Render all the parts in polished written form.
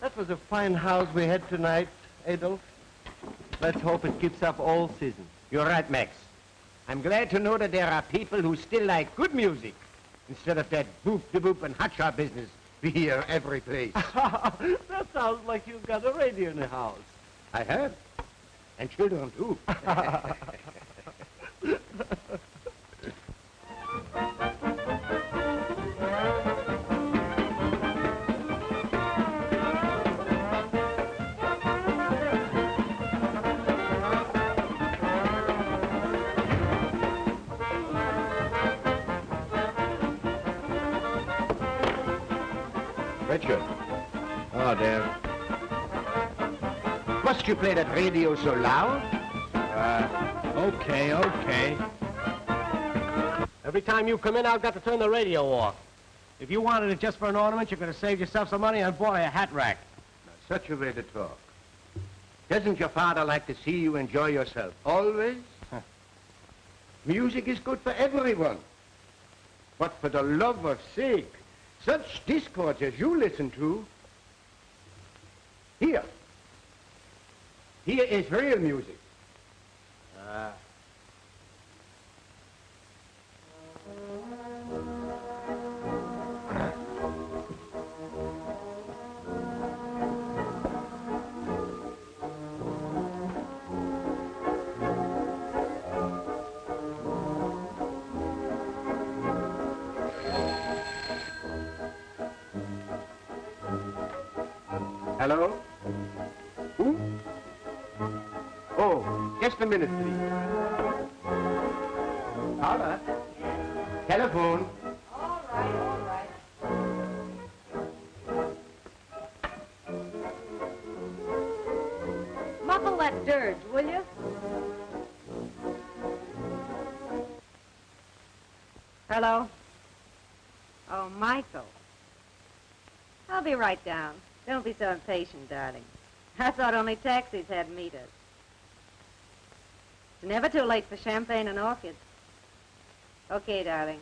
That was a fine house we had tonight, Adolph. Let's hope it keeps up all season. You're right, Max. I'm glad to know that there are people who still like good music instead of that boop-de-boop and hotshot business we hear every place. That sounds like you've got a radio in the house. I have. And children, too. Richard. Oh, dear. Must you play that radio so loud? Okay. Every time you come in, I've got to turn the radio off. If you wanted it just for an ornament, you could have saved yourself some money and bought a hat rack. Such a way to talk. Doesn't your father like to see you enjoy yourself? Always? Huh. Music is good for everyone. But for the love of sake, such discords as you listen to, here is real music. Hello? Who? Oh, just a minute, please. Paula? Telephone. All right. Muffle that dirge, will you? Hello? Oh, Michael. I'll be right down. Don't be so impatient, darling. I thought only taxis had meters. It's never too late for champagne and orchids. Okay, darling.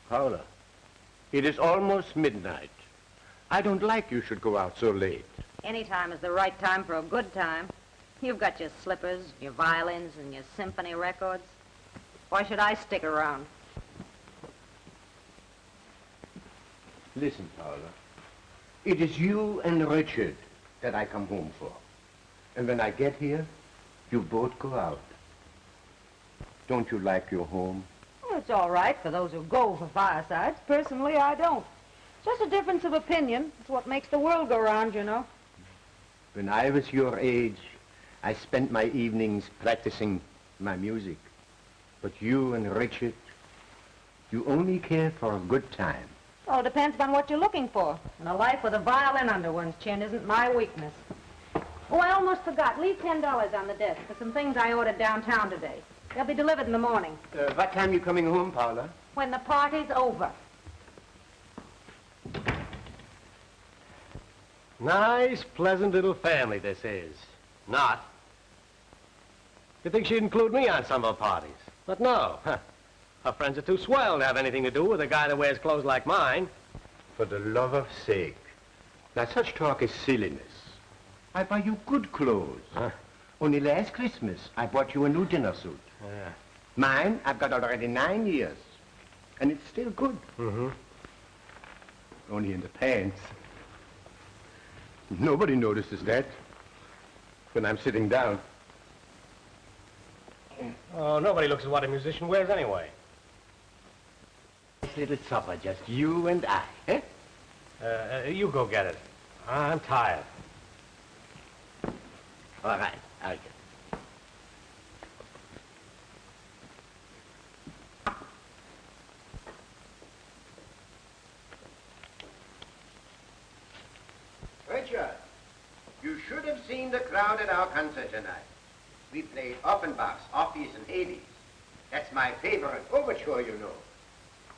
Paula, it is almost midnight. I don't like you should go out so late. Any time is the right time for a good time. You've got your slippers, your violins, and your symphony records. Why should I stick around? Listen, Paula. It is you and Richard that I come home for. And when I get here, you both go out. Don't you like your home? Oh, It's all right for those who go for firesides. Personally, I don't. Just a difference of opinion. It's what makes the world go round, you know. When I was your age, I spent my evenings practicing my music. But you and Richard, you only care for a good time. Well, it depends on what you're looking for. And a life with a violin under one's chin isn't my weakness. Oh, I almost forgot. Leave $10 on the desk for some things I ordered downtown today. They'll be delivered in the morning. What time you coming home, Paula? When the party's over. Nice, pleasant little family this is. Not. You'd think she'd include me on some of her parties. But no. Her friends are too swell to have anything to do with a guy that wears clothes like mine. For the love of sake. Now, such talk is silliness. I buy you good clothes. Only last Christmas, I bought you a new dinner suit. Yeah. Mine, I've got already 9 years. And it's still good. Mm-hmm. Only in the pants. Nobody notices that when I'm sitting down. Oh, nobody looks at what a musician wears anyway. Nice little supper, just you and I, eh? You go get it. I'm tired. All right, I'll get it. Richard, you should have seen the crowd at our concert tonight. We played Offenbach's Orpheus and Hades. That's my favorite overture, you know.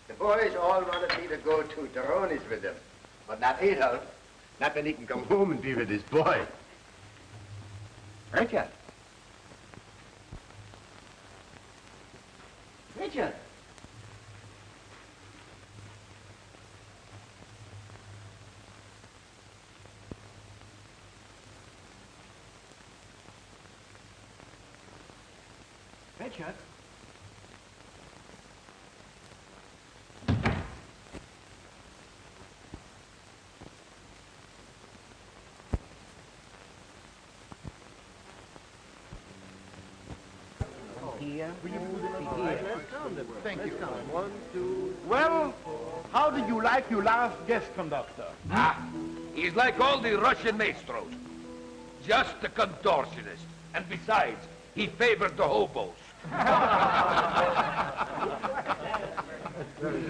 The boys all wanted me to go to Doroni's with them, but not Adolph. Not when he can come home and be with his boy. Richard. Richard. Richard. Here. Thank you. 1, 2. Well, how did you like your last guest conductor? He's like all the Russian maestros. Just a contortionist. And besides, he favored the hobos.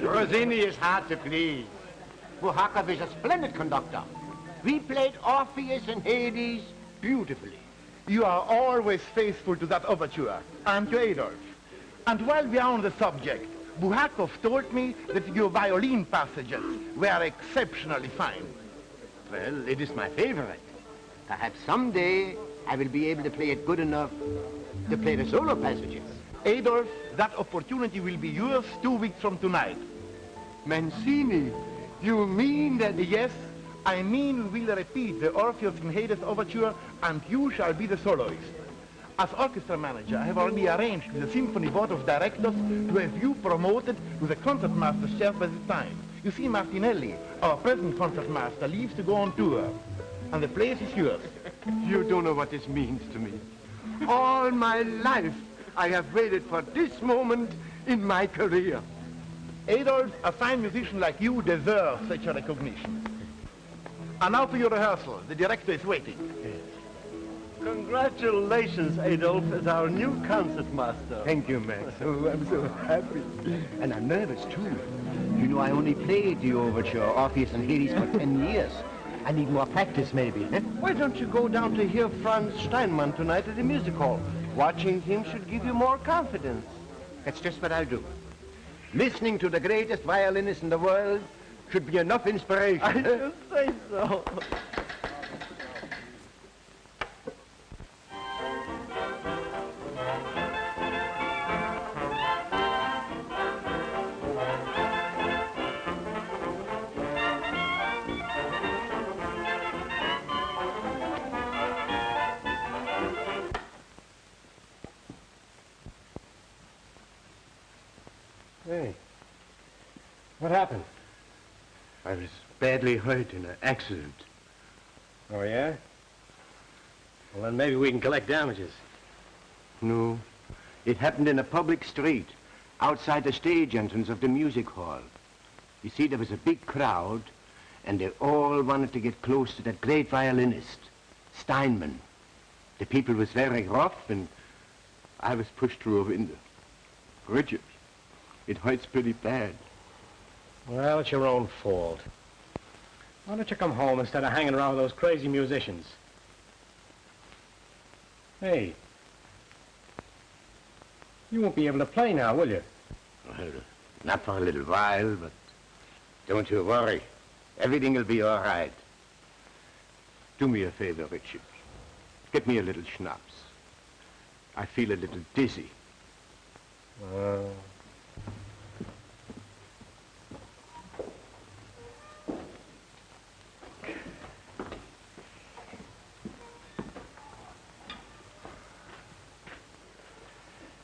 Rossini is hard to please. Buhakov is a splendid conductor. We played Orpheus and Hades beautifully. You are always faithful to that overture, aren't you, Adolph? And while we are on the subject, Buhakov told me that your violin passages were exceptionally fine. Well, it is my favorite. Perhaps someday I will be able to play it good enough to play the solo passages. Adolph, that opportunity will be yours 2 weeks from tonight. Mancini, you mean that... Yes, I mean we will repeat the Orpheus and Hades overture, and you shall be the soloist. As orchestra manager, I have already arranged with the Symphony Board of Directors to have you promoted to the concertmaster's chair by this time. You see, Martinelli, our present concertmaster, leaves to go on tour, and the place is yours. You don't know what this means to me. All my life, I have waited for this moment in my career. Adolph, a fine musician like you deserves such a recognition. And now for your rehearsal. The director is waiting. Congratulations, Adolph, as our new concertmaster. Thank you, Max. Oh, I'm so happy. And I'm nervous, too. You know, I only played the overture, Orpheus and Hades, for 10 years. I need more practice, maybe. Why don't you go down to hear Franz Steinmann tonight at the music hall? Watching him should give you more confidence. That's just what I'll do. Listening to the greatest violinist in the world should be enough inspiration. I should say so. Hey, what happened? I was badly hurt in an accident. Oh, yeah? Well, then maybe we can collect damages. No, it happened in a public street. outside the stage entrance of the music hall. You see, there was a big crowd, and they all wanted to get close to that great violinist, Steinman. The people was very rough, and I was pushed through a window. Richard, it hurts pretty bad. Well, it's your own fault. Why don't you come home instead of hanging around with those crazy musicians? Hey, you won't be able to play now, will you? Well, not for a little while, but don't you worry. Everything will be all right. Do me a favor, Richard. Get me a little schnapps. I feel a little dizzy.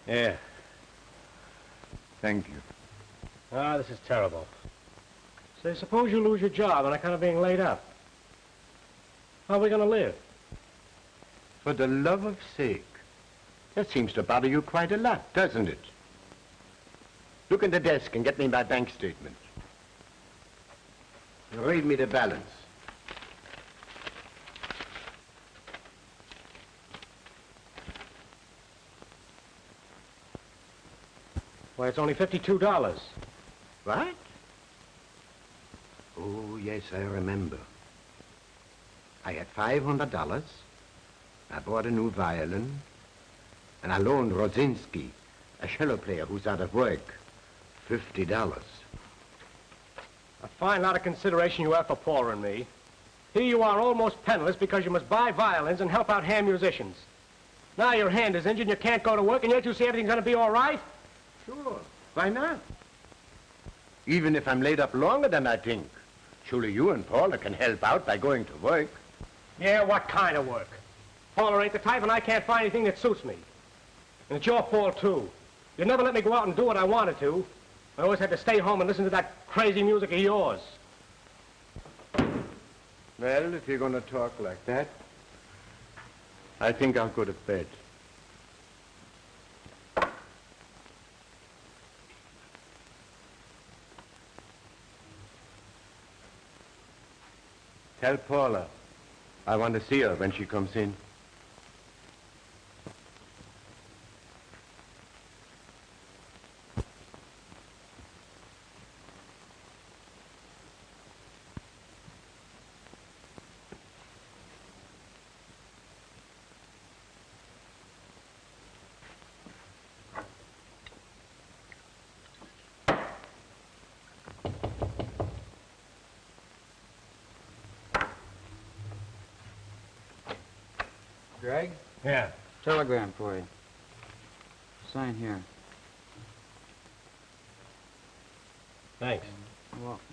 Yeah. Thank you. Ah, this is terrible. Say, suppose you lose your job on account of being laid up. How are we going to live? For the love of sake. That seems to bother you quite a lot, doesn't it? Look in the desk and get me my bank statement. And read me the balance. Why, it's only $52. What? Oh, yes, I remember. I had $500. I bought a new violin. And I loaned Rosinski, a cello player who's out of work, $50. A fine lot of consideration you have for Paula and me. Here you are almost penniless because you must buy violins and help out hand musicians. Now your hand is injured and you can't go to work, and yet you say everything's going to be all right? Sure. Why not? Even if I'm laid up longer than I think, surely you and Paula can help out by going to work. Yeah, what kind of work? Paula ain't the type, and I can't find anything that suits me. And it's your fault, too. You never let me go out and do what I wanted to. I always had to stay home and listen to that crazy music of yours. Well, if you're going to talk like that, I think I'll go to bed. Tell Paula I want to see her when she comes in. Greg? Yeah. Telegram for you. Sign here. Thanks. You're welcome.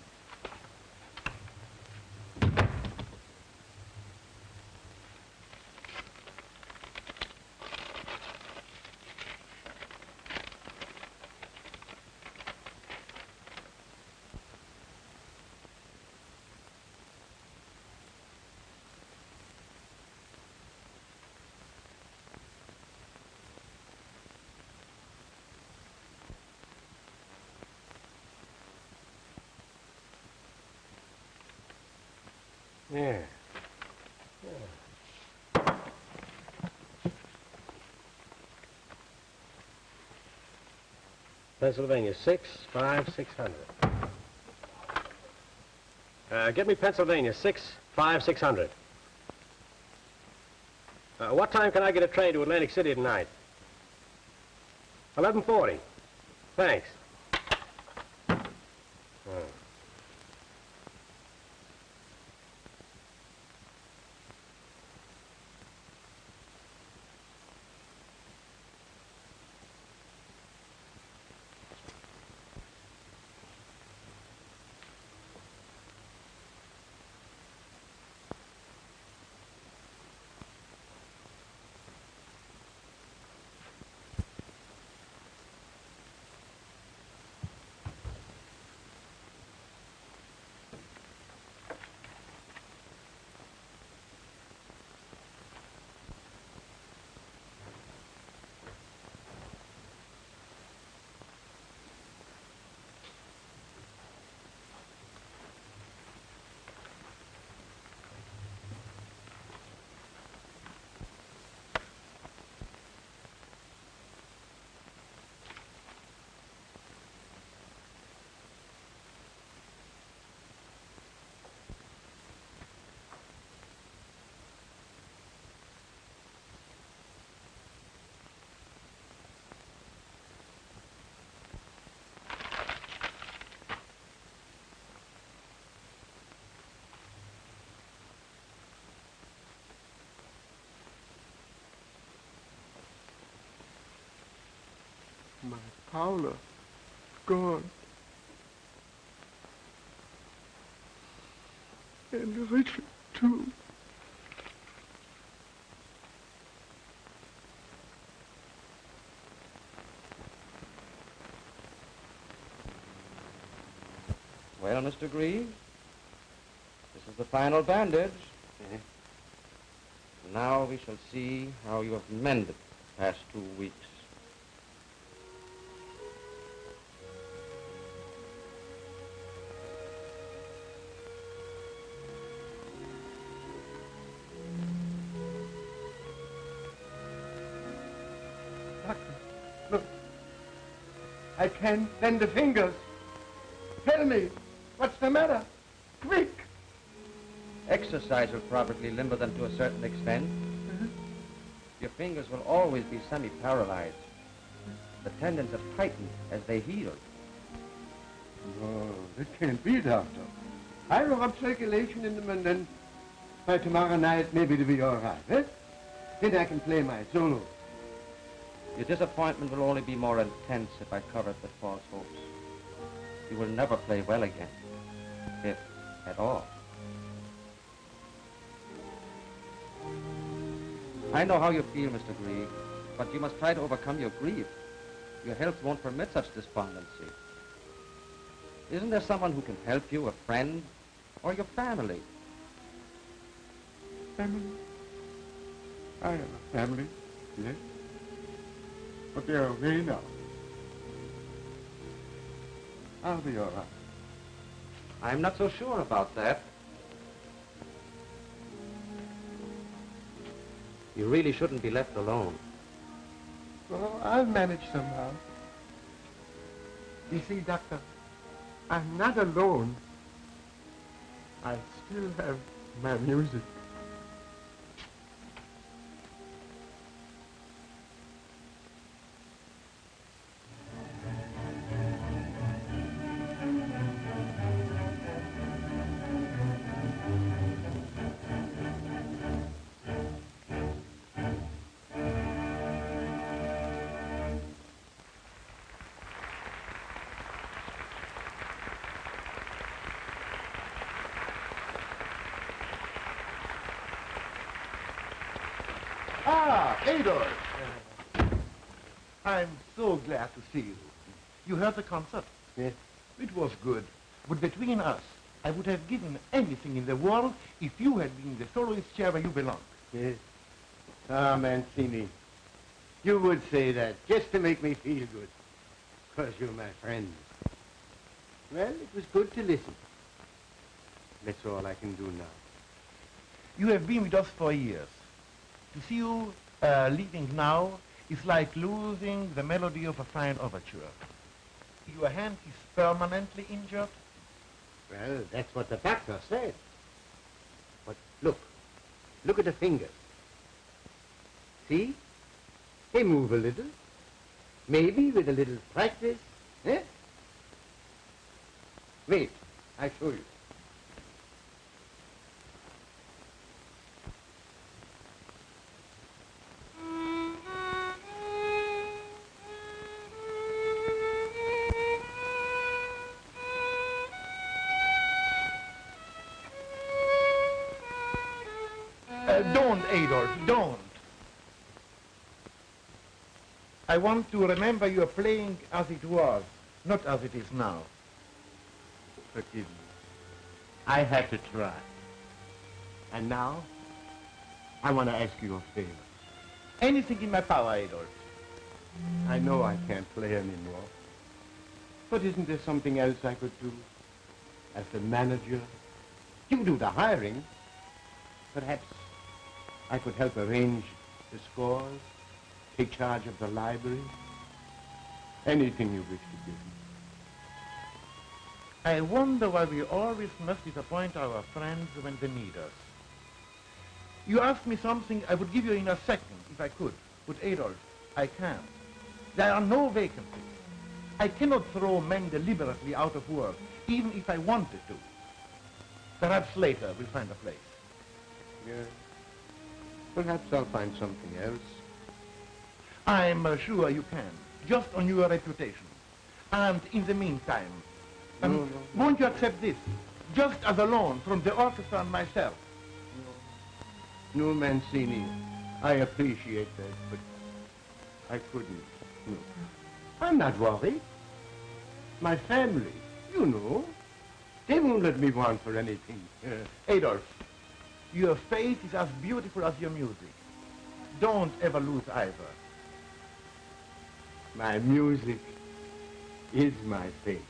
Yeah. Pennsylvania, 65600. Get me Pennsylvania, 65600. What time can I get a train to Atlantic City tonight? 11:40. Thanks. My Paula, gone. And Richard, too. Well, Mr. Greig, this is the final bandage. Now we shall see how you have mended the past 2 weeks. Doctor, look. I can't bend the fingers. Tell me, what's the matter? Quick! Exercise will probably limber them to a certain extent. Your fingers will always be semi-paralyzed. The tendons have tightened as they heal. Oh, that can't be, Doctor. I will rub circulation in them and then by tomorrow night maybe it'll be all right, eh? Then I can play my solo. Your disappointment will only be more intense if I cover it with false hopes. You will never play well again, if at all. I know how you feel, Mr. Greig, but you must try to overcome your grief. Your health won't permit such despondency. Isn't there someone who can help you, a friend, or your family? Family? I have a family, yes. But they're away now. I'll be all right. I'm not so sure about that. You really shouldn't be left alone. Well, I'll manage somehow. You see, Doctor, I'm not alone. I still have my music. Ah, Adolph. I'm so glad to see you. You heard the concert? Yes. It was good. But between us, I would have given anything in the world if you had been the soloist chair where you belong. Yes. Ah, Mancini, you would say that just to make me feel good. Because you're my friend. Well, it was good to listen. That's all I can do now. You have been with us for years. To see you leaving now is like losing the melody of a fine overture. Your hand is permanently injured. Well, that's what the doctor said. But look at the fingers. See? They move a little. Maybe with a little practice, eh? Wait, I'll show you. Don't, Adolph, don't. I want to remember you are playing as it was, not as it is now. Forgive me. I had to try. And now, I want to ask you a favor. Anything in my power, Adolph. I know I can't play anymore. But isn't there something else I could do? As the manager? You do the hiring. Perhaps I could help arrange the scores, take charge of the library. Anything you wish to give me. I wonder why we always must disappoint our friends when they need us. You asked me something I would give you in a second, if I could. But Adolph, I can't. There are no vacancies. I cannot throw men deliberately out of work, even if I wanted to. Perhaps later we'll find a place. Yes. Perhaps I'll find something else. I'm sure you can. just on your reputation. And in the meantime, won't you accept this? Just as a loan from the orchestra and myself. No, Mancini. I appreciate that, but I couldn't. No. I'm not worried. My family, you know, they won't let me want for anything. Adolph, your face is as beautiful as your music. Don't ever lose either. My music is my faith.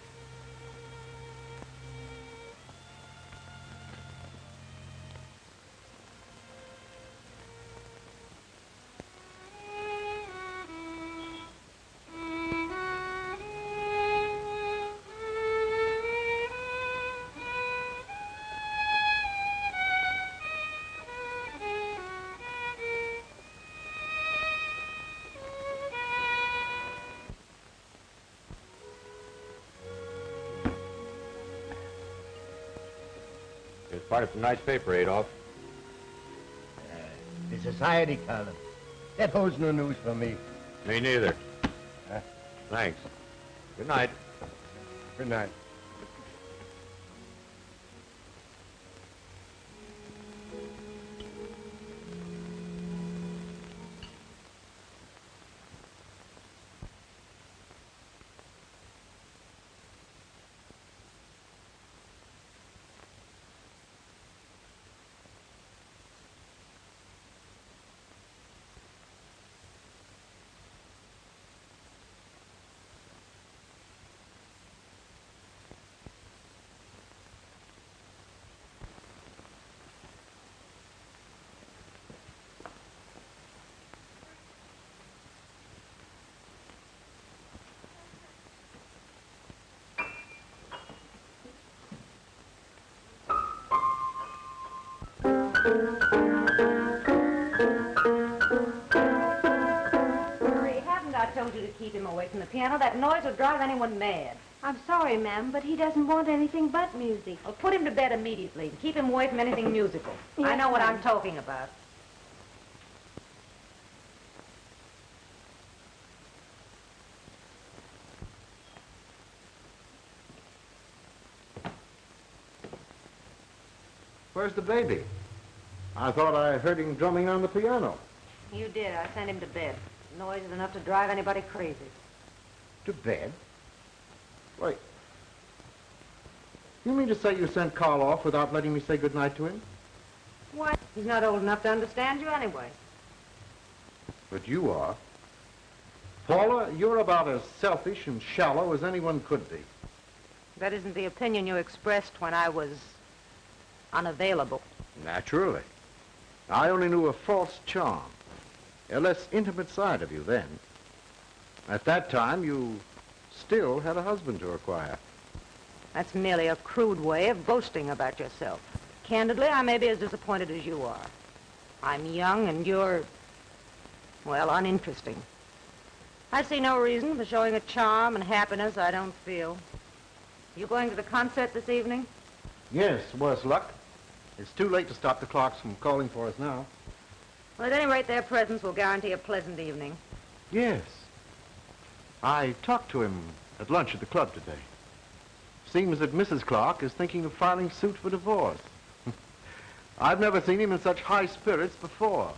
It's part of tonight's paper, Adolph. The society column. That holds no news for me. Me neither. Thanks. Good night. Good night. Marie, haven't I told you to keep him away from the piano? That noise would drive anyone mad. I'm sorry, ma'am, but he doesn't want anything but music. Well, put him to bed immediately and keep him away from anything musical. I Yes, know what ma'am. I'm talking about. Where's the baby? I thought I heard him drumming on the piano. You did. I sent him to bed. Noise is enough to drive anybody crazy. To bed? Wait. You mean to say you sent Carl off without letting me say goodnight to him? Why? He's not old enough to understand you anyway. But you are. Paula, you're about as selfish and shallow as anyone could be. That isn't the opinion you expressed when I was unavailable. Naturally. I only knew a false charm, a less intimate side of you then. At that time, you still had a husband to acquire. That's merely a crude way of boasting about yourself. Candidly, I may be as disappointed as you are. I'm young and you're, well, uninteresting. I see no reason for showing a charm and happiness I don't feel. You going to the concert this evening? Yes, worse luck. It's too late to stop the clocks from calling for us now. Well, at any rate, their presence will guarantee a pleasant evening. Yes. I talked to him at lunch at the club today. Seems that Mrs. Clark is thinking of filing suit for divorce. I've never seen him in such high spirits before.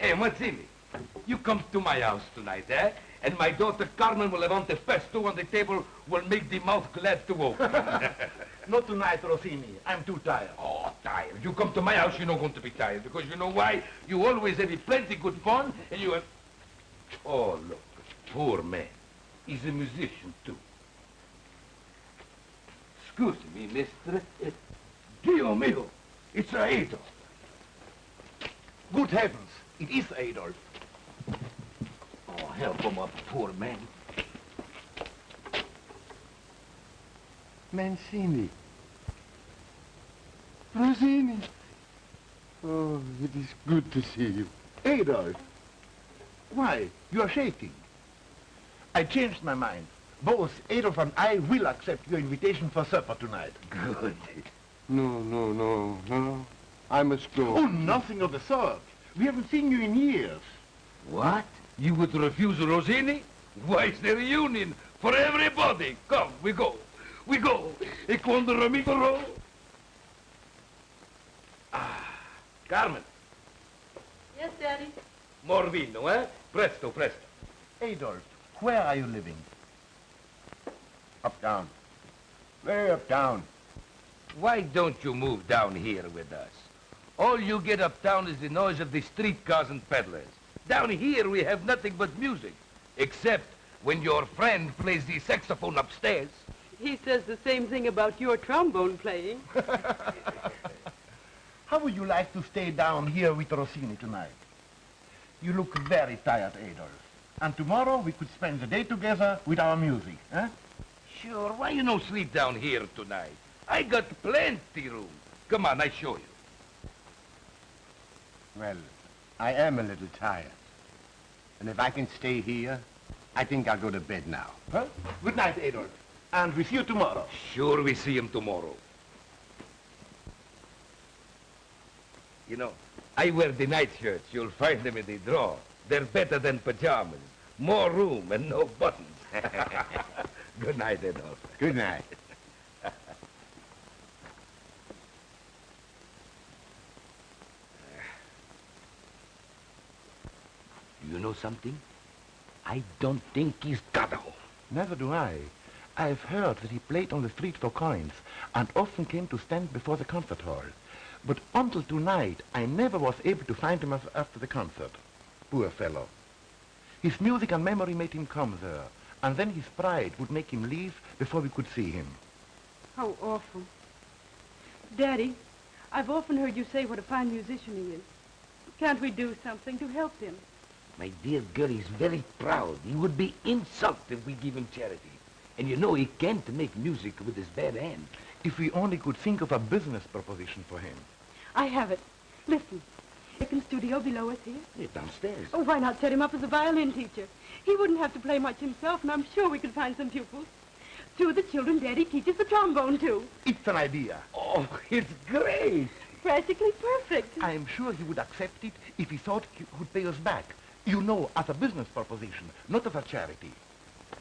Hey, Mazzini, you come to my house tonight, eh? And my daughter Carmen will have on the first two on the table will make the mouth glad to open. Not tonight, Rossini. I'm too tired. Oh, tired. You come to my house, you're not going to be tired. Because you know why? You always have plenty good fun, and you have... Oh, look, poor man. He's a musician, too. Excuse me, mister. Dio mio, it's Adolph. Good heavens, it is Adolph. Oh, help him up, poor man. Mancini. Rossini. Oh, it is good to see you. Adolph. Why, you are shaking. I changed my mind. Both Adolph and I will accept your invitation for supper tonight. Good. No. I must go. Oh, nothing of the sort. We haven't seen you in years. What? You would refuse Rossini? Why, it's the reunion for everybody. Come, we go. We go. E quando Ramiro... Ah, Carmen. Yes, Daddy. More vino, eh? Presto, presto. Adolph, where are you living? Uptown. Way uptown. Why don't you move down here with us? All you get uptown is the noise of the streetcars and peddlers. Down here we have nothing but music, except when your friend plays the saxophone upstairs. He says the same thing about your trombone playing. How would you like to stay down here with Rossini tonight? You look very tired, Adolph. And tomorrow we could spend the day together with our music, eh? Sure, why you no sleep down here tonight? I got plenty room. Come on, I show you. Well, I am a little tired. And if I can stay here, I think I'll go to bed now. Huh? Good night, Adolph. And we see you tomorrow. Sure, we see him tomorrow. You know, I wear the nightshirts. You'll find them in the drawer. They're better than pajamas. More room and no buttons. Good night, Adolph. Good night. You know something? I don't think he's got a home. Neither do I. I've heard that he played on the street for coins and often came to stand before the concert hall. But until tonight, I never was able to find him after the concert. Poor fellow. His music and memory made him come there, and then his pride would make him leave before we could see him. How awful. Daddy, I've often heard you say what a fine musician he is. Can't we do something to help him? My dear girl, he's very proud. He would be insulted if we give him charity. And you know he can't make music with his bare hand. If we only could think of a business proposition for him. I have it. Listen. Second studio below us here. Yeah, downstairs. Oh, why not set him up as a violin teacher? He wouldn't have to play much himself, and I'm sure we could find some pupils. Two of the children Daddy teaches the trombone to. It's an idea. Oh, it's great. Practically perfect. I am sure he would accept it if he thought he could pay us back. You know, as a business proposition, not as a charity.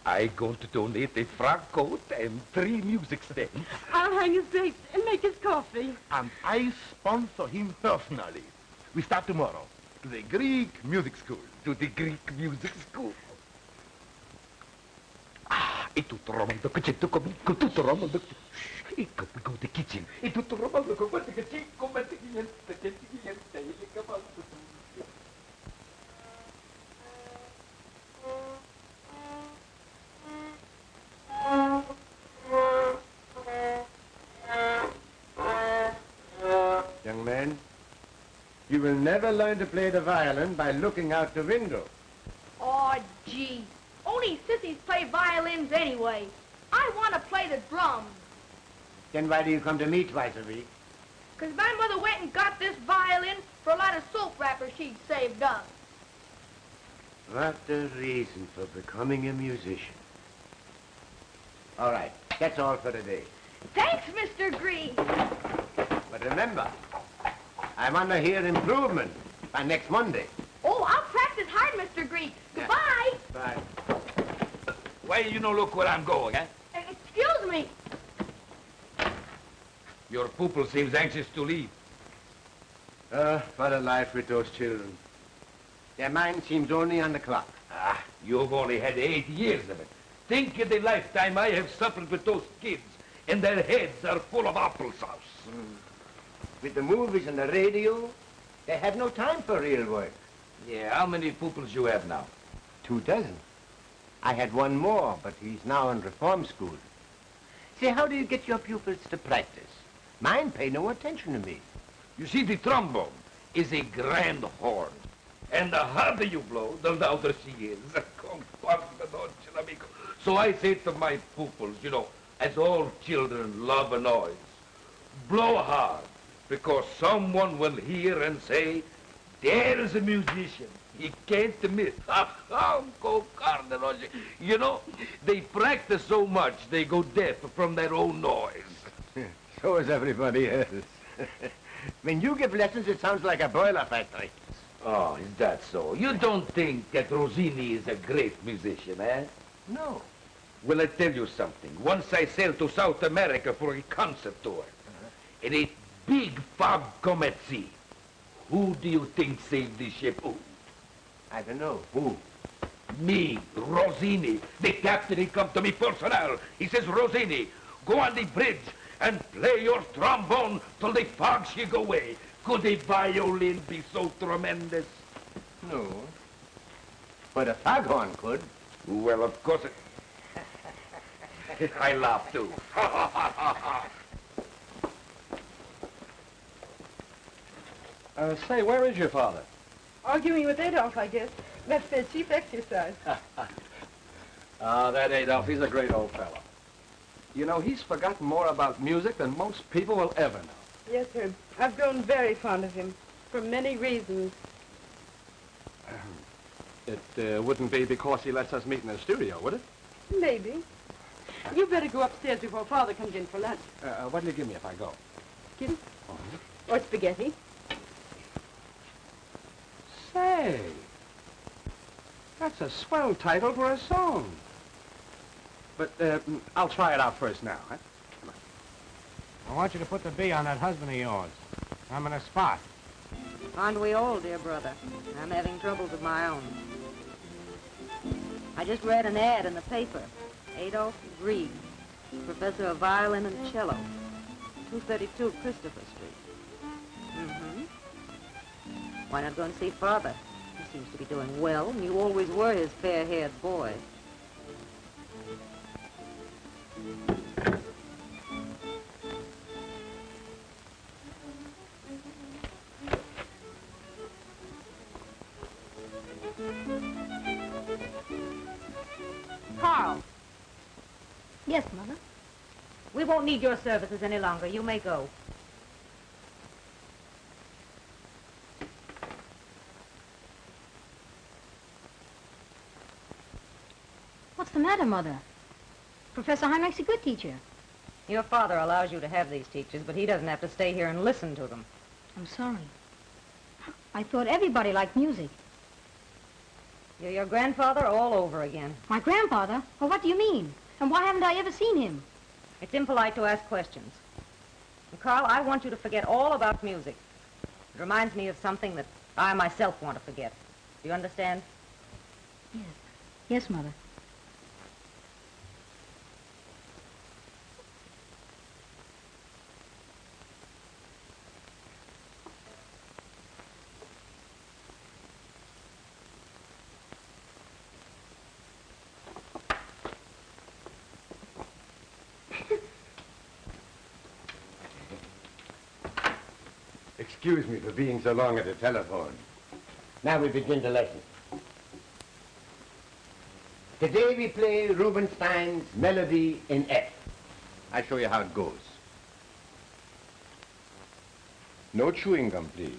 I'm going to donate a frock coat and 3 music stands. I'll hang his drapes and make his coffee. And I sponsor him personally. We start tomorrow to the Greek music school. To the Greek music school. Ah, e tutto romondo che c'è tu comico, tutto romondo. Ecco, we go to the kitchen. E tutto romondo che guarda che c'è, come te niente, e cavallo. Young man, you will never learn to play the violin by looking out the window. Oh, gee. Only sissies play violins anyway. I want to play the drums. Then why do you come to me twice a week? 'Cause my mother went and got this violin for a lot of soap wrappers she'd saved up. What a reason for becoming a musician. All right, that's all for today. Thanks, Mr. Greig. But remember, I want to hear improvement by next Monday. Oh, I'll practice hard, Mr. Greig. Goodbye. Bye. Why you no look where I'm going, eh? Excuse me. Your pupil seems anxious to leave. What a life with those children. Their mind seems only on the clock. Ah, you've only had 8 years of it. Think of the lifetime I have suffered with those kids, and their heads are full of applesauce. With the movies and the radio, they have no time for real work. Yeah, how many pupils you have now? 24. I had one more, but he's now in reform school. Say, how do you get your pupils to practice? Mine pay no attention to me. You see, the trombone is a grand horn. And the harder you blow, the louder she is. So I say to my pupils, you know, as all children love a noise, blow hard, because someone will hear and say, there's a musician. He can't miss. You know, they practice so much, they go deaf from their own noise. So is everybody else. When you give lessons, it sounds like a boiler factory. Oh, is that so? You don't think that Rossini is a great musician, eh? No. Well, I tell you something. Once I sailed to South America for a concert tour, and a big fog come at sea. Who do you think saved the ship? Who? I don't know. Who? Me, Rossini. The captain, he come to me personal. He says, Rossini, go on the bridge and play your trombone till the fog she go away. Could a violin be so tremendous? No. But a foghorn could. Well, of course it... I laugh, too. Say, where is your father? Arguing with Adolph, I guess. That's their chief exercise. That Adolph, he's a great old fellow. You know, he's forgotten more about music than most people will ever know. Yes, sir. I've grown very fond of him, for many reasons. It wouldn't be because he lets us meet in the studio, would it? Maybe. You better go upstairs before Father comes in for lunch. What'll you give me if I go? Kitty? Or spaghetti? Say, that's a swell title for a song. But I'll try it out first now, huh? Come on. I want you to put the B on that husband of yours. I'm in a spot. Aren't we all, dear brother? I'm having troubles of my own. I just read an ad in the paper. Adolph Greig, professor of violin and cello, 232 Christopher Street. Mm-hmm. Why not go and see Father? He seems to be doing well, and you always were his fair-haired boy. Carl. Yes, Mother. We won't need your services any longer. You may go. What's the matter, Mother? Professor Heinrich's a good teacher. Your father allows you to have these teachers, but he doesn't have to stay here and listen to them. I'm sorry. I thought everybody liked music. You're your grandfather all over again. My grandfather? Well, what do you mean? And why haven't I ever seen him? It's impolite to ask questions. And Carl, I want you to forget all about music. It reminds me of something that I myself want to forget. Do you understand? Yes. Yes, Mother. Excuse me for being so long at the telephone. Now we begin the lesson. Today we play Rubinstein's Melody in F. I'll show you how it goes. No chewing gum, please.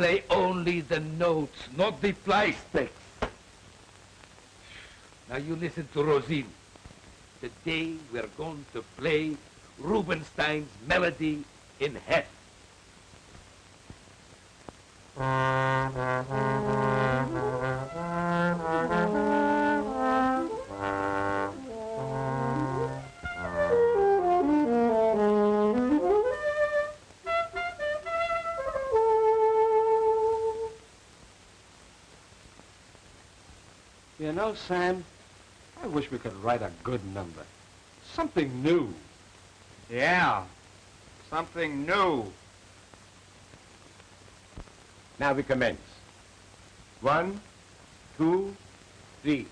play only the notes, not the fly sticks. Now you listen to Rossini. Today we're going to play Rubinstein's Melody in F. You know, Sam, I wish we could write a good number. Something new. Yeah, something new. Now we commence. 1, 2, 3.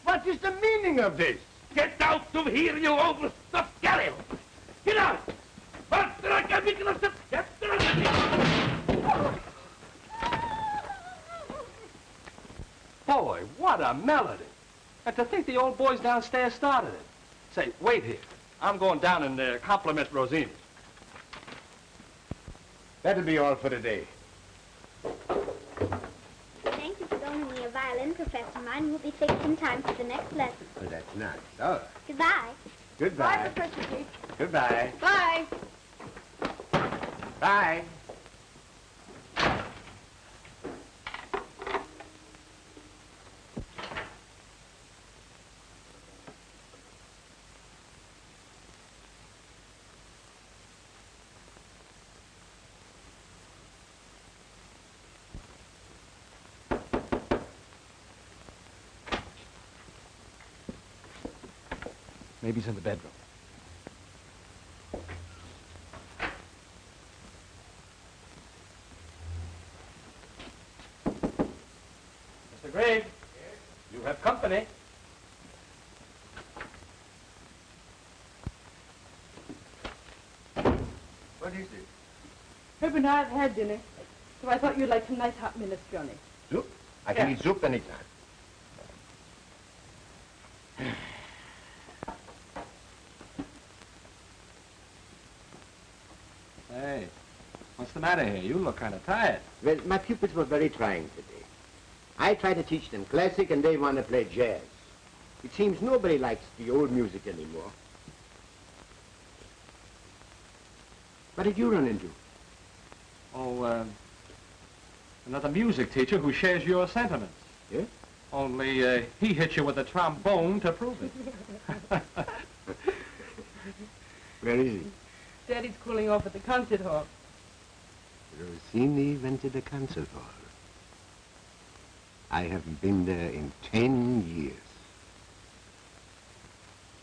What is the meaning of this? Get out of here, you overstuffed galil! Get out! Boy, what a melody. And to think the old boys downstairs started it. Say, wait here. I'm going down and compliment Rossini. That'll be all for today. Thank you for loaning me a violin, Professor. Mine will be fixed in time for the next lesson. Oh, that's nice. Oh, Goodbye. goodbye. Bye, Professor Greig. Goodbye. Bye. Bye. Maybe he's in the bedroom. Mr. Greig, you have company. What is it? Herb and I have had dinner, so I thought you'd like some nice hot minestrone. Soup? I can eat soup anytime. Hey, what's the matter here? You look kind of tired. Well, my pupils were very trying today. I try to teach them classic and they want to play jazz. It seems nobody likes the old music anymore. What did you run into? Oh, another music teacher who shares your sentiments. Yeah? Only he hit you with a trombone to prove it. Where is he? Daddy's cooling off at the concert hall. Rossini went to the concert hall. I haven't been there in 10 years.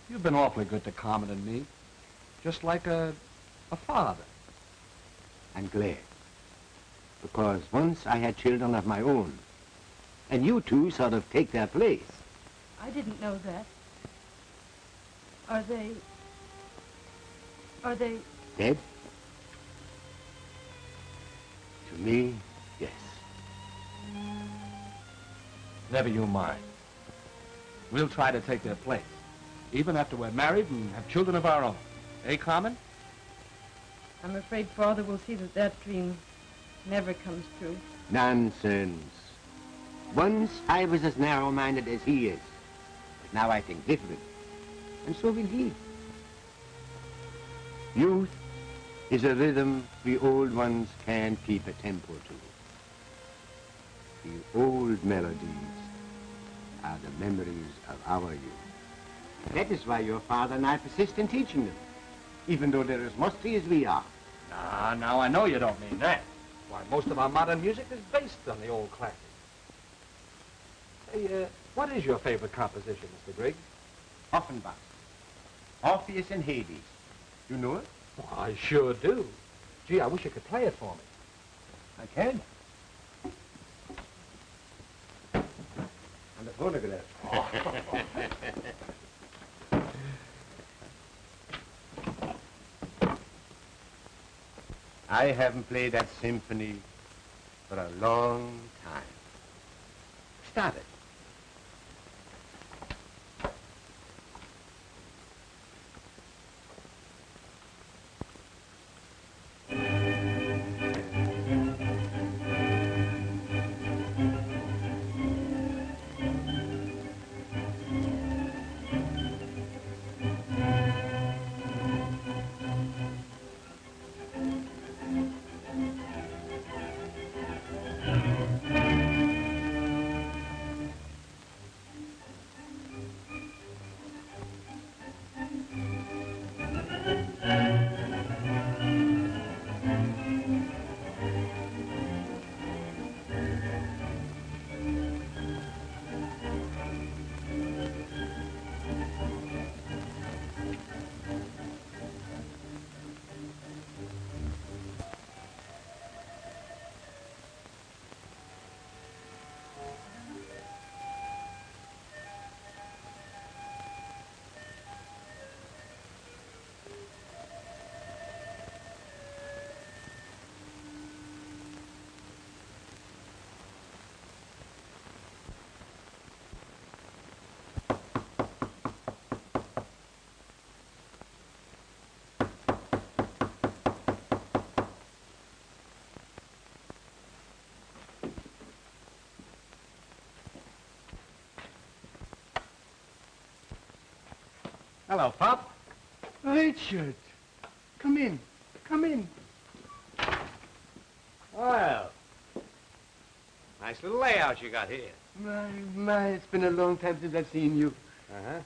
You've been awfully good to Carmen and me. Just like a father. I'm glad. Because once I had children of my own. And you two sort of take their place. I didn't know that. Are they... Dead? To me, yes. Never you mind. We'll try to take their place. Even after we're married and have children of our own. Eh, Carmen? I'm afraid Father will see that that dream never comes true. Nonsense. Once I was as narrow-minded as he is. But now I think different. And so will he. Youth is a rhythm the old ones can't keep a tempo to. The old melodies are the memories of our youth. That is why your father and I persist in teaching them, even though they're as musty as we are. Now, I know you don't mean that. Why, most of our modern music is based on the old classics. Hey, what is your favorite composition, Mr. Greig? Offenbach, Orpheus and Hades. You know it? Well, I sure do. Gee, I wish you could play it for me. I can. And the phonograph. I haven't played that symphony for a long time. Start it. Hello, Pop. Richard, come in. Come in. Well, nice little layout you got here. My, it's been a long time since I've seen you. Uh-huh.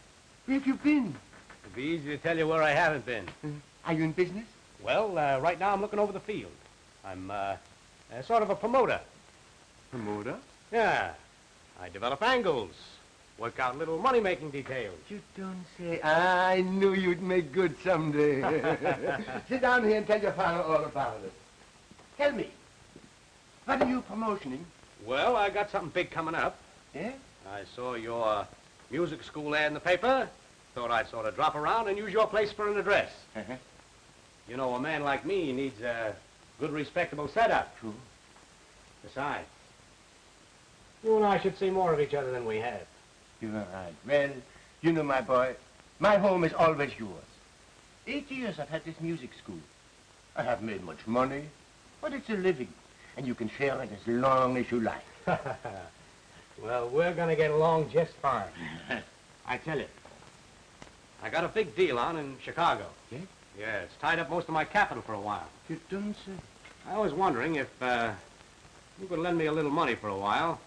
Where have you been? It'd be easy to tell you where I haven't been. Are you in business? Well, right now I'm looking over the field. I'm, sort of a promoter. Promoter? Yeah. I develop angles, work out little money-making details. You don't say. I knew you'd make good someday. Sit down here and tell your father all about it. Tell me, what are you promotioning? Well, I got something big coming up. Yeah? I saw your music school ad in the paper. Thought I'd sort of drop around and use your place for an address. Uh-huh. You know, a man like me needs a good, respectable setup. True. Besides, you and I should see more of each other than we have. You're right. Well, you know, my boy, my home is always yours. 8 years I've had this music school. I haven't made much money, but it's a living, and you can share it as long as you like. Well, we're going to get along just fine. I tell you. I got a big deal on in Chicago. Yeah? Yeah, it's tied up most of my capital for a while. You don't say. I was wondering if you could lend me a little money for a while.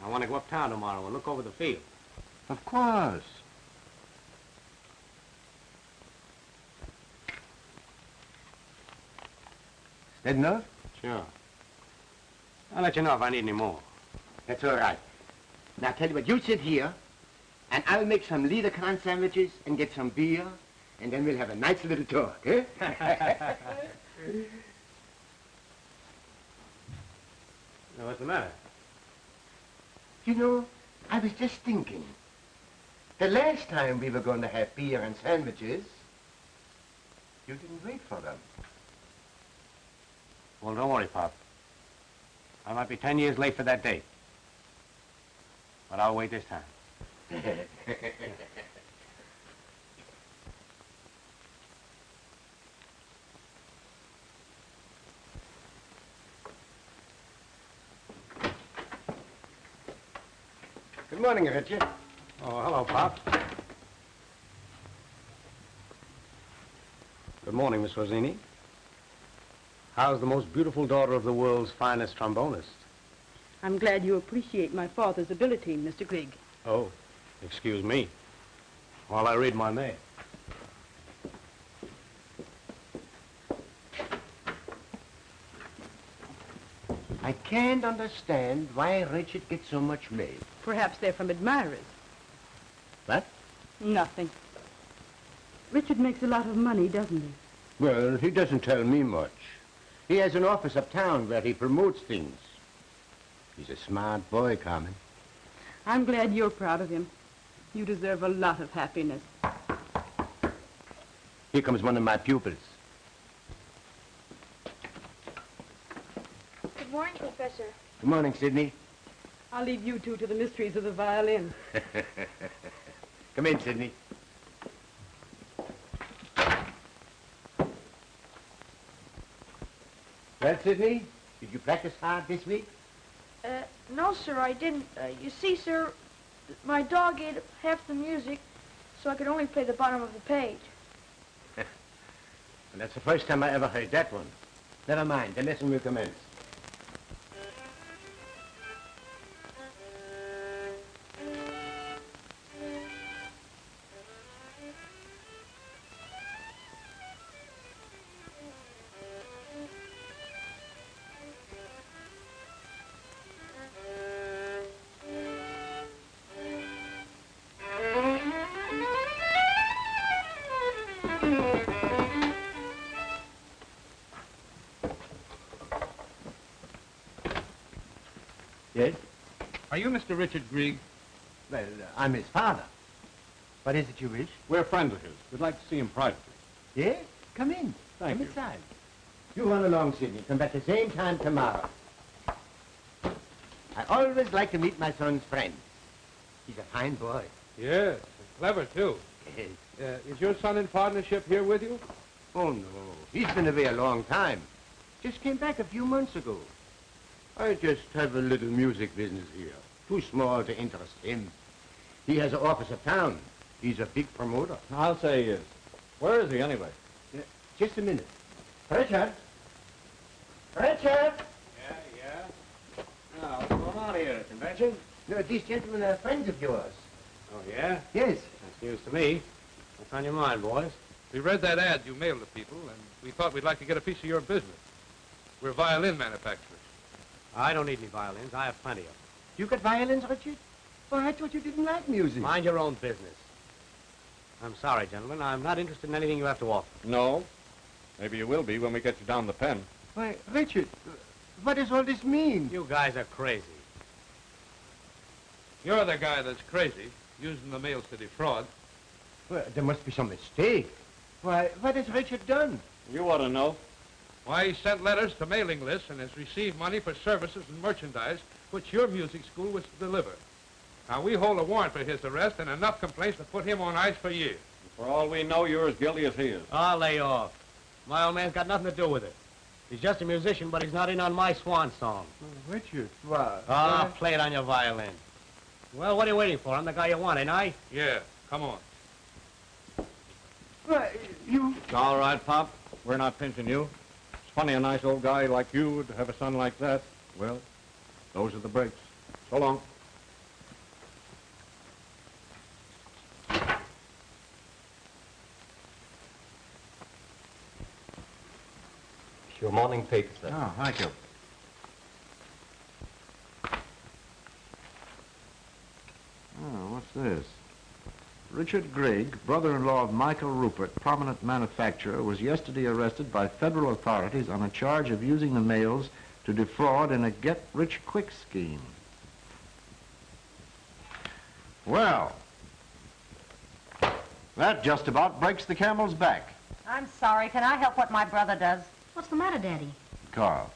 I want to go uptown tomorrow and look over the field. Of course. Is that enough? Sure. I'll let you know if I need any more. That's all right. Now, tell you what, you sit here, and I'll make some Liederkranz sandwiches and get some beer, and then we'll have a nice little talk, eh? Now, what's the matter? You know, I was just thinking. The last time we were going to have beer and sandwiches, you didn't wait for them. Well, don't worry, Pop. I might be 10 years late for that date. But I'll wait this time. Good morning, Richard. Oh, hello, Pop. Good morning, Miss Rosini. How's the most beautiful daughter of the world's finest trombonist? I'm glad you appreciate my father's ability, Mr. Greig. Oh, excuse me, while I read my mail. I can't understand why Richard gets so much mail. Perhaps they're from admirers. What? Nothing. Richard makes a lot of money, doesn't he? Well, he doesn't tell me much. He has an office uptown where he promotes things. He's a smart boy, Carmen. I'm glad you're proud of him. You deserve a lot of happiness. Here comes one of my pupils. Good morning, Professor. Good morning, Sidney. I'll leave you two to the mysteries of the violin. Come in, Sidney. Well, Sidney, did you practice hard this week? No, sir, I didn't. You see, sir, my dog ate half the music, so I could only play the bottom of the page. And that's the first time I ever heard that one. Never mind, the lesson will commence. Yes? Are you Mr. Richard Greig? Well, I'm his father. What is it you wish? We're friends of his. We'd like to see him privately. Yes? Come in. Thank Come you. inside. You run along, Sidney. Come back the same time tomorrow. I always like to meet my son's friends. He's a fine boy. Yes, and clever, too. Yes. Is your son in partnership here with you? Oh, no. He's been away a long time. Just came back a few months ago. I just have a little music business here. Too small to interest him. He has an office uptown. He's a big promoter. I'll say he is. Where is he, anyway? Just a minute. Richard? Richard? Yeah? Now, what's going on here at the convention? No, these gentlemen are friends of yours. Oh, yeah? Yes. That's news to me. What's on your mind, boys? We read that ad you mailed to people, and we thought we'd like to get a piece of your business. We're violin manufacturers. I don't need any violins. I have plenty of them. You got violins, Richard? Well, I thought you didn't like music. Mind your own business. I'm sorry, gentlemen. I'm not interested in anything you have to offer. No. Maybe you will be when we get you down the pen. Why, Richard, what does all this mean? You guys are crazy. You're the guy that's crazy, using the mails to defraud. Well, there must be some mistake. Why, what has Richard done? You ought to know. Why, he sent letters to mailing lists and has received money for services and merchandise which your music school was to deliver. Now, we hold a warrant for his arrest and enough complaints to put him on ice for years. For all we know, you're as guilty as he is. I'll lay off. My old man's got nothing to do with it. He's just a musician, but he's not in on my swan song. Oh, Richard, what? Play it on your violin. Well, what are you waiting for? I'm the guy you want, ain't I? Yeah, come on. Why, you... It's all right, Pop. We're not pinching you. It's funny a nice old guy like you would have a son like that. Well, those are the breaks. So long. Your morning paper, sir. Oh, thank you. Oh, what's this? Richard Greig, brother-in-law of Michael Rupert, prominent manufacturer, was yesterday arrested by federal authorities on a charge of using the mails to defraud in a get-rich-quick scheme. Well, that just about breaks the camel's back. I'm sorry. Can I help what my brother does? What's the matter, Daddy? Carl,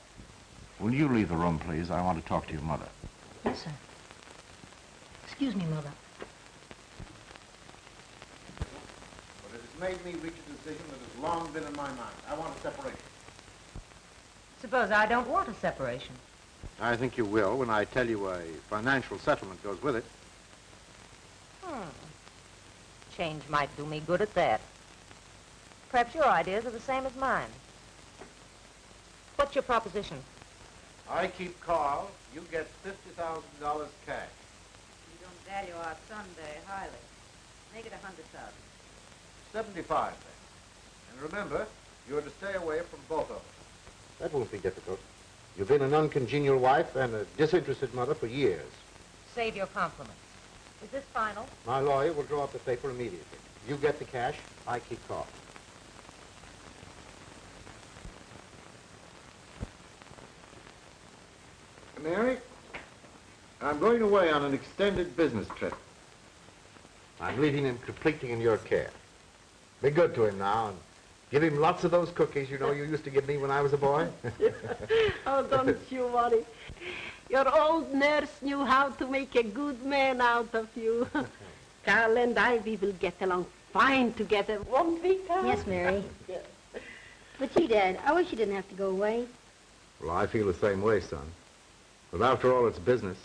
will you leave the room, please? I want to talk to your mother. Yes, sir. Excuse me, Mother. But it has made me reach a decision that has long been in my mind. I want a separation. Suppose I don't want a separation. I think you will when I tell you a financial settlement goes with it. Change might do me good at that. Perhaps your ideas are the same as mine. What's your proposition? I keep Carl. You get $50,000 cash. You don't value our son very highly. Make it 100,000. 75 then. And remember, you're to stay away from both of us. That won't be difficult. You've been an uncongenial wife and a disinterested mother for years. Save your compliments. Is this final? My lawyer will draw up the paper immediately. You get the cash, I keep Carl. Mary, I'm going away on an extended business trip. I'm leaving him completely in your care. Be good to him now and give him lots of those cookies you used to give me when I was a boy. Oh, don't you worry. Your old nurse knew how to make a good man out of you. Carl and I, we will get along fine together, won't we, Carl? Yes, Mary. But gee, Dad, I wish you didn't have to go away. Well, I feel the same way, son. But after all, it's business.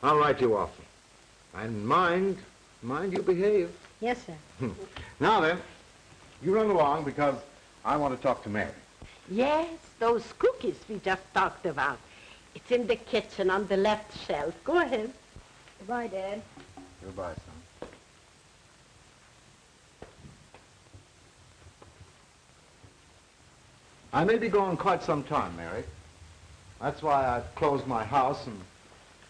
I'll write you often. And mind you behave. Yes, sir. Now then, you run along because I want to talk to Mary. Yes, those cookies we just talked about. It's in the kitchen on the left shelf. Go ahead. Goodbye, Dad. Goodbye, son. I may be gone quite some time, Mary. That's why I've closed my house and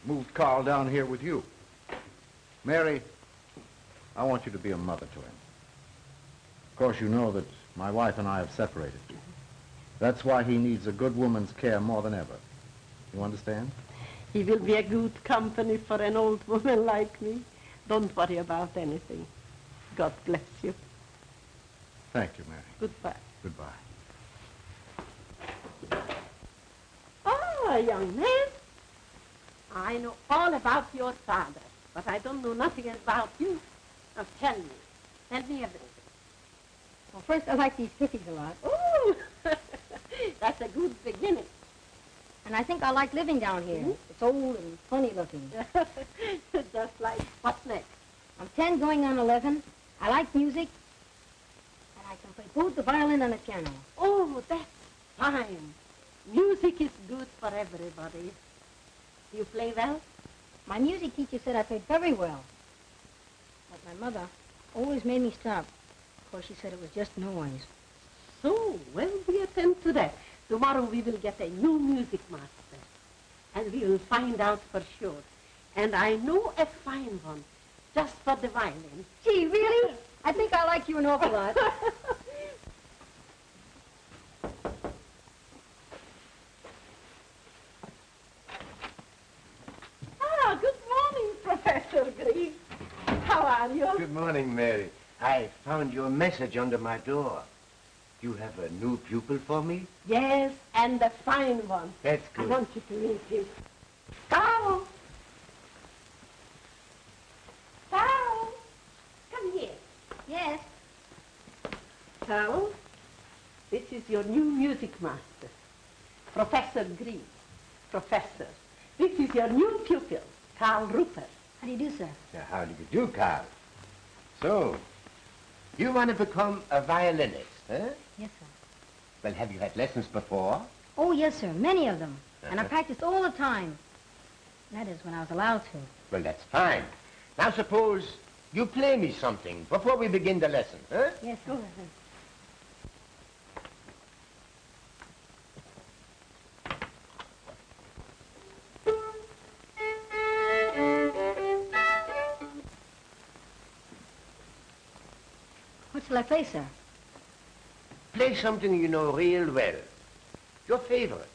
moved Carl down here with you. Mary, I want you to be a mother to him. Of course, you know that my wife and I have separated. That's why he needs a good woman's care more than ever. You understand? He will be a good company for an old woman like me. Don't worry about anything. God bless you. Thank you, Mary. Goodbye. Goodbye. Ah, young man. I know all about your father, but I don't know nothing about you. Now tell me. Tell me everything. Well, first, I like these cookies a lot. Oh, that's a good beginning. And I think I like living down here. Mm-hmm. It's old and funny looking. Just like, what's next? I'm 10 going on 11. I like music. And I can play both the violin and the piano. Oh, that's fine. Music is good for everybody. Do you play well? My music teacher said I played very well. But my mother always made me stop. Of course, she said it was just noise. So, well, we attend to that. Tomorrow we will get a new music master. And we will find out for sure. And I know a fine one, just for the violin. Gee, really? I think I like you an awful lot. Ah, good morning, Professor Greig. How are you? Good morning, Mary. I found your message under my door. You have a new pupil for me? Yes, and a fine one. That's I good. want you to meet him. Carl! Carl! Come here. Yes. Carl, this is your new music master, Professor Greig. Professor, this is your new pupil, Carl Rupert. How do you do, sir? How do you do, Carl? So, you want to become a violinist, huh? Yes, sir. Well, have you had lessons before? Oh, yes, sir. Many of them. And I practiced all the time. That is, when I was allowed to. Well, that's fine. Now, suppose you play me something before we begin the lesson, huh? Yes, sir. Go ahead. What shall I play, sir? Play something you know real well. Your favorite.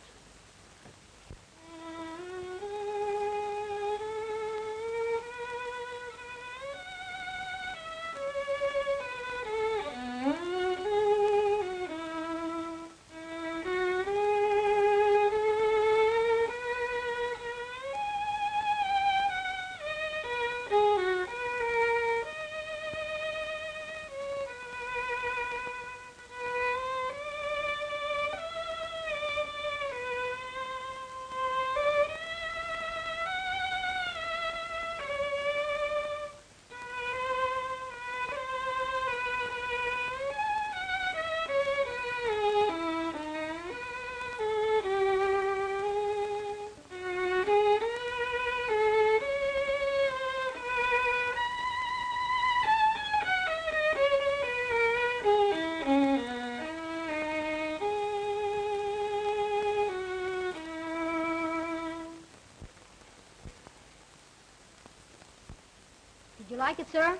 like it, sir?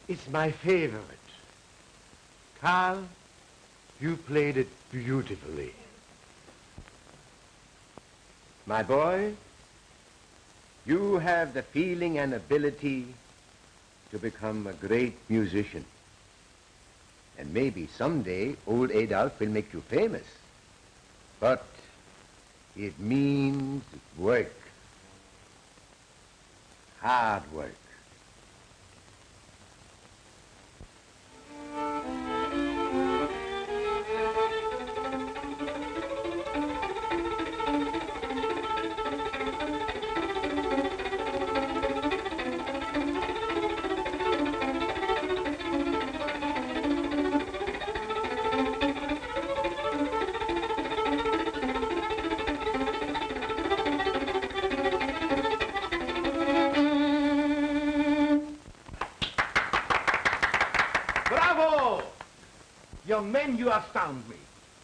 It's my favorite. Carl, you played it beautifully. My boy, you have the feeling and ability to become a great musician. And maybe someday old Adolph will make you famous. But it means work. Hard work. Bravo! Young men, you astound me.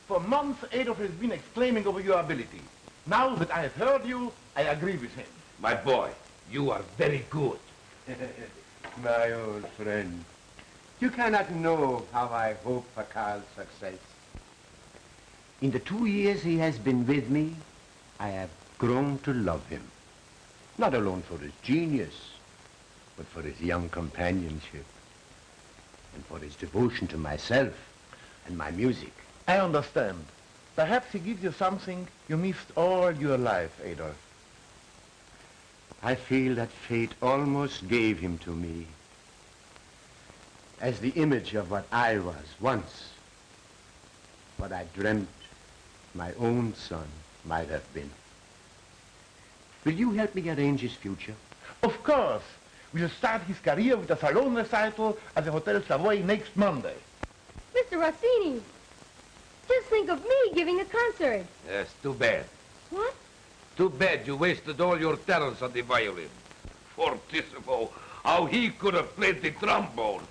For months, Adolph has been exclaiming over your ability. Now that I have heard you, I agree with him. My boy, you are very good. My old friend, you cannot know how I hope for Carl's success. In the 2 years he has been with me, I have grown to love him. Not alone for his genius, but for his young companionship and for his devotion to myself and my music. I understand. Perhaps he gives you something you missed all your life, Adolph. I feel that fate almost gave him to me as the image of what I was once, what I dreamt my own son might have been. Will you help me arrange his future? Of course. We'll start his career with a salon recital at the Hotel Savoy next Monday. Mr. Rossini, just think of me giving a concert. Yes, too bad. What? Too bad you wasted all your talents on the violin. Fortissimo, how he could have played the trombone.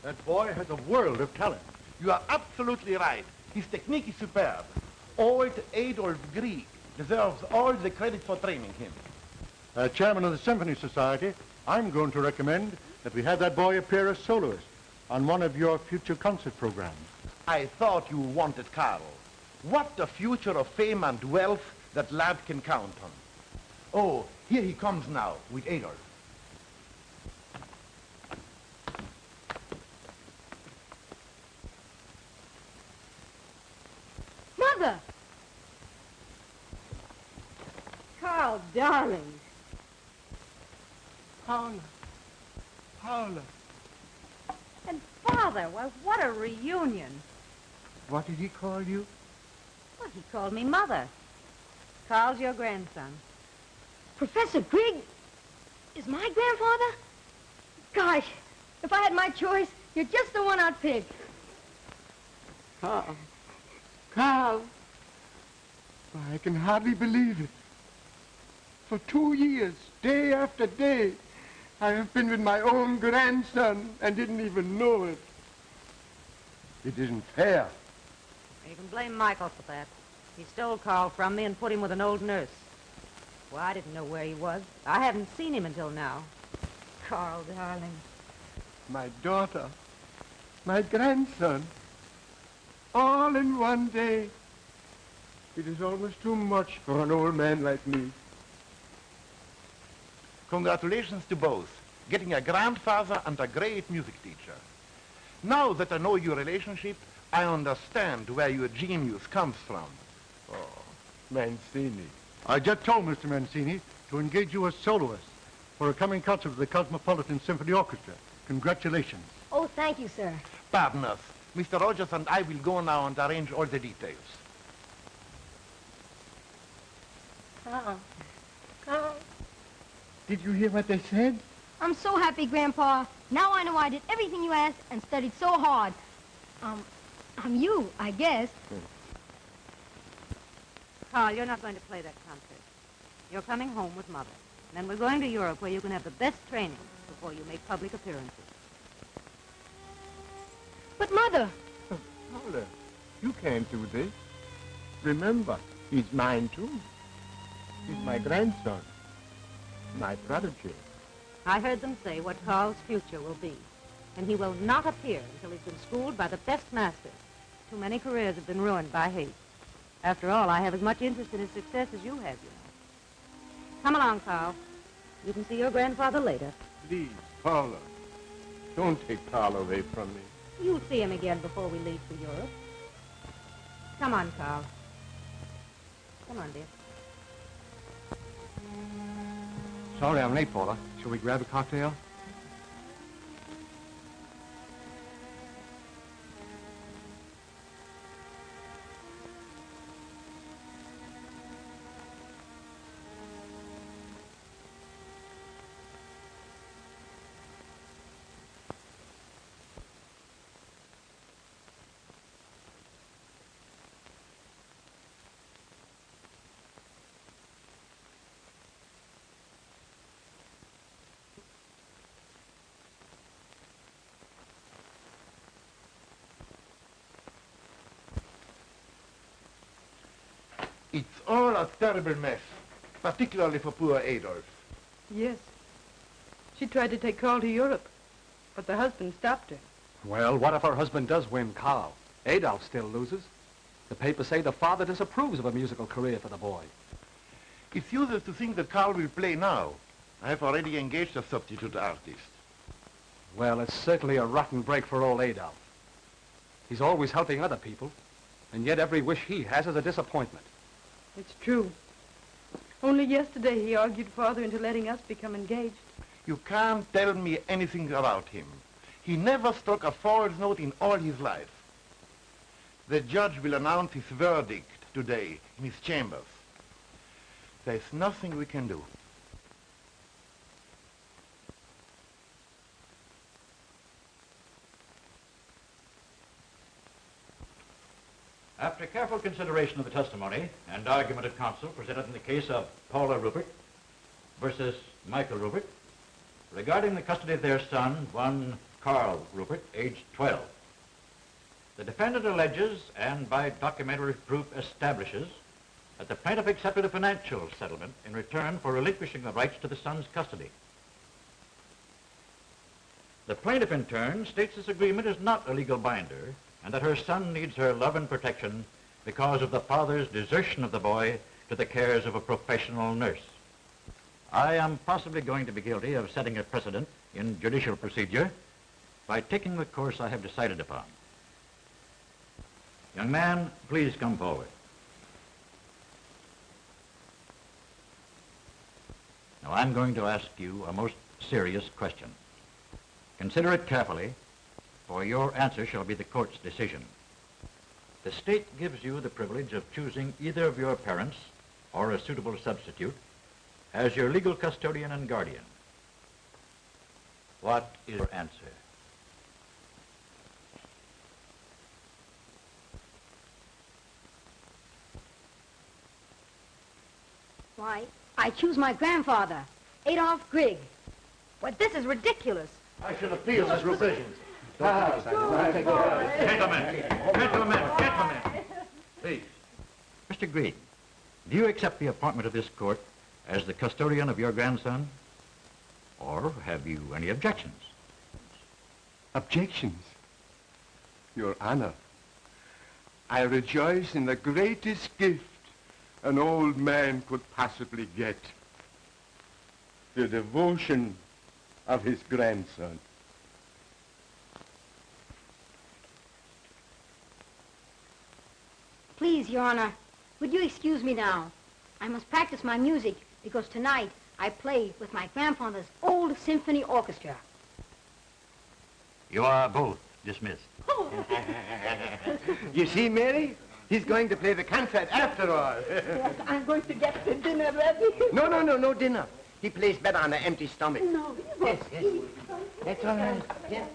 That boy has a world of talent. You are absolutely right. His technique is superb. Old Adolph Greig deserves all the credit for training him. As chairman of the Symphony Society, I'm going to recommend that we have that boy appear as soloist on one of your future concert programs. I thought you wanted Carl. What a future of fame and wealth that lad can count on. Oh, here he comes now with Adolph. Mother! Carl, darling. Paula. Paula. And Father, well, what a reunion. What did he call you? Well, he called me Mother. Carl's your grandson. Professor Greig is my grandfather? Gosh, if I had my choice, you're just the one I'd pick. Carl. Carl. I can hardly believe it. For 2 years, day after day, I have been with my own grandson and didn't even know it. It isn't fair. You can blame Michael for that. He stole Carl from me and put him with an old nurse. Well, I didn't know where he was. I haven't seen him until now. Carl, darling. My daughter, my grandson, all in one day. It is almost too much for an old man like me. Congratulations to both. getting a grandfather and a great music teacher. Now that I know your relationship, I understand where your genius comes from. Oh, Mancini. I just told Mr. Mancini to engage you as soloist for a coming concert of the Cosmopolitan Symphony Orchestra. Congratulations. Oh, thank you, sir. Pardon us. Mr. Rogers and I will go now and arrange all the details. Carl. Carl. Did you hear what they said? I'm so happy, Grandpa. Now I know I did everything you asked and studied so hard. I'm you, I guess. Carl, you're not going to play that concert. You're coming home with Mother. Then we're going to Europe where you can have the best training before you make public appearances. But, Mother... Paula, you can't do this. Remember, he's mine, too. He's my grandson. My prodigy. I heard them say what Carl's future will be. And he will not appear until he's been schooled by the best masters. Too many careers have been ruined by hate. After all, I have as much interest in his success as you have, you know. Come along, Carl. You can see your grandfather later. Please, Paula, don't take Carl away from me. You'll see him again before we leave for Europe. Come on, Carl. Come on, dear. Sorry I'm late, Paula. Shall we grab a cocktail? It's all a terrible mess, particularly for poor Adolph. Yes. She tried to take Carl to Europe, but the husband stopped her. Well, what if her husband does win Carl? Adolph still loses. The papers say the father disapproves of a musical career for the boy. It's useless to think that Carl will play now. I have already engaged a substitute artist. Well, it's certainly a rotten break for old Adolph. He's always helping other people, and yet every wish he has is a disappointment. It's true. Only yesterday he argued Father into letting us become engaged. You can't tell me anything about him. He never struck a false note in all his life. The judge will announce his verdict today in his chambers. There's nothing we can do. After careful consideration of the testimony and argument of counsel presented in the case of Paula Rupert versus Michael Rupert, regarding the custody of their son, one Carl Rupert, aged 12, the defendant alleges and by documentary proof establishes that the plaintiff accepted a financial settlement in return for relinquishing the rights to the son's custody. The plaintiff, in turn, states this agreement is not a legal binder and that her son needs her love and protection because of the father's desertion of the boy to the cares of a professional nurse. I am possibly going to be guilty of setting a precedent in judicial procedure by taking the course I have decided upon. Young man, please come forward. Now, I'm going to ask you a most serious question. Consider it carefully, for your answer shall be the court's decision. The state gives you the privilege of choosing either of your parents or a suitable substitute as your legal custodian and guardian. What is your answer? Why, I choose my grandfather, Adolph Greig. But this is ridiculous. I shall appeal this rescission. Gentlemen, please. Mr. Greig, do you accept the appointment of this court as the custodian of your grandson? Or have you any objections? Objections? Your Honor, I rejoice in the greatest gift an old man could possibly get. The devotion of his grandson. Please, Your Honor, would you excuse me now? I must practice my music because tonight I play with my grandfather's old symphony orchestra. You are both dismissed. You see, Mary? He's going to play the concert after all. Yes, I'm going to get the dinner ready. No dinner. He plays better on an empty stomach. No, you won't eat. That's all right. Yeah.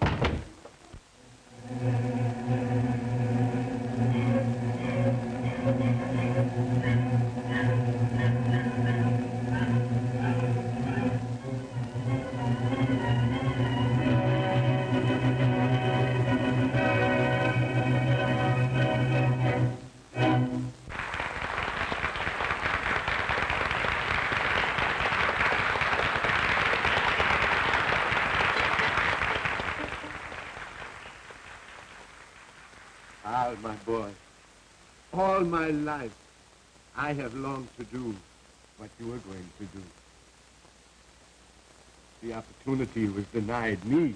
Al, my boy, all my life, I have longed to do what you are going to do. The opportunity was denied me.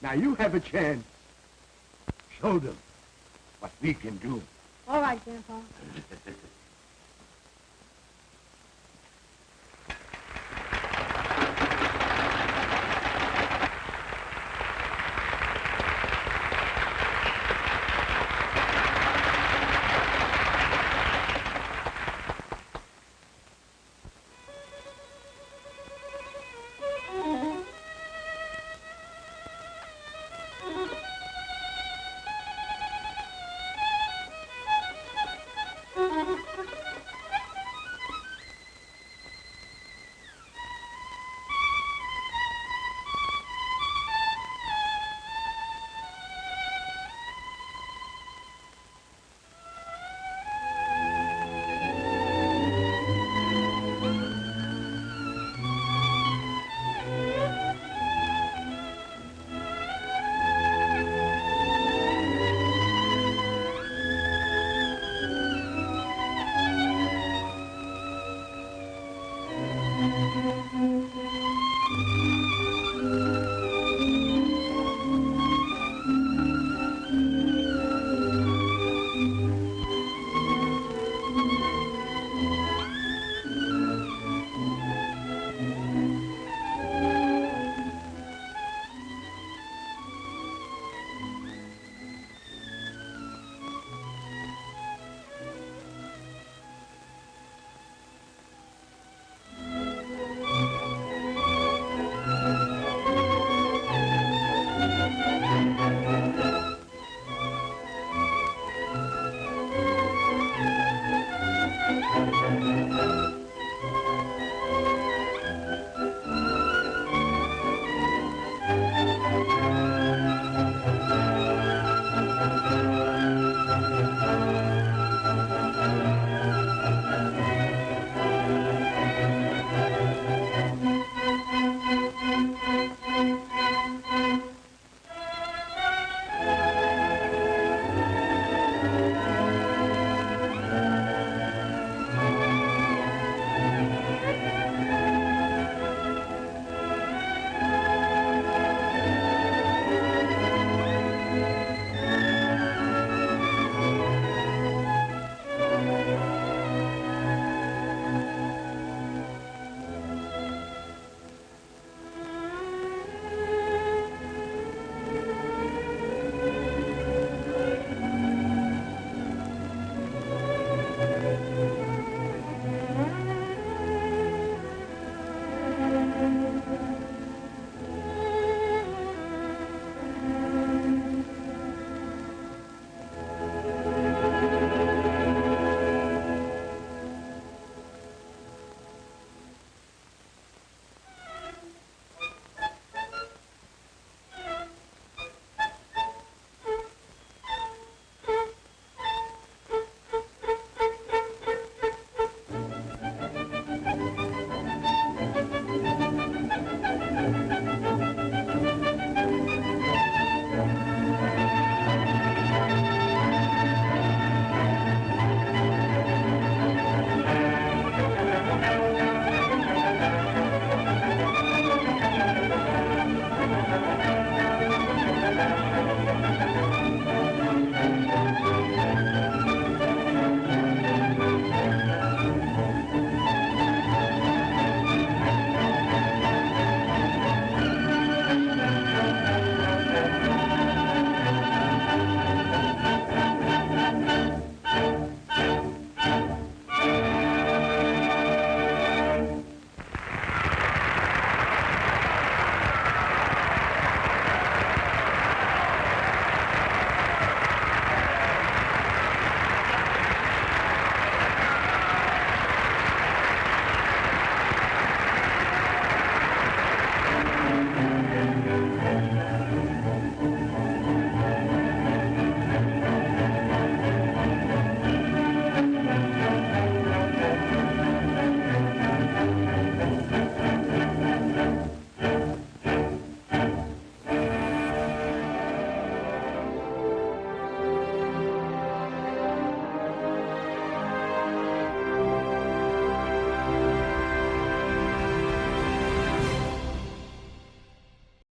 Now you have a chance. Show them what we can do. All right, Grandpa.